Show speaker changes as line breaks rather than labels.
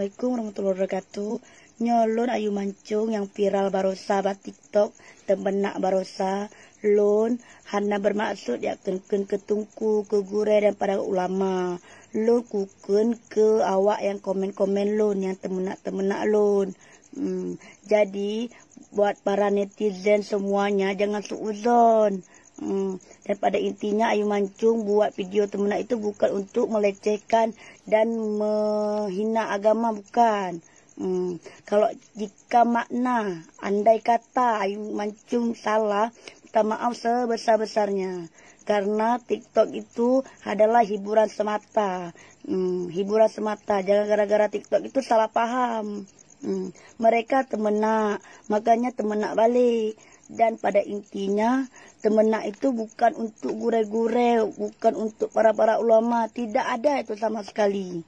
Assalamualaikum warahmatullahi wabarakatuh. Nyolon ayu mancung yang viral barosa ba TikTok temenak barosa lon hana bermaksud ya ken ketungku ke gure dan para ulama. Lon kuken ke awak yang komen-komen lon yang temenak lon. Jadi buat para netizen semuanya jangan suuzon. Dan pada intinya ayu mancung buat video temenak itu bukan untuk melecehkan dan menghina agama, bukan. Kalau jika makna andai kata ayu mancung salah, minta maaf sebesar-besarnya, karena TikTok itu adalah hiburan semata. Hiburan semata, jangan gara-gara TikTok itu salah paham. Mereka temenak, makanya temenak balik. Dan pada intinya temenak itu bukan untuk gure-gure, bukan untuk para ulama, tidak ada itu sama sekali.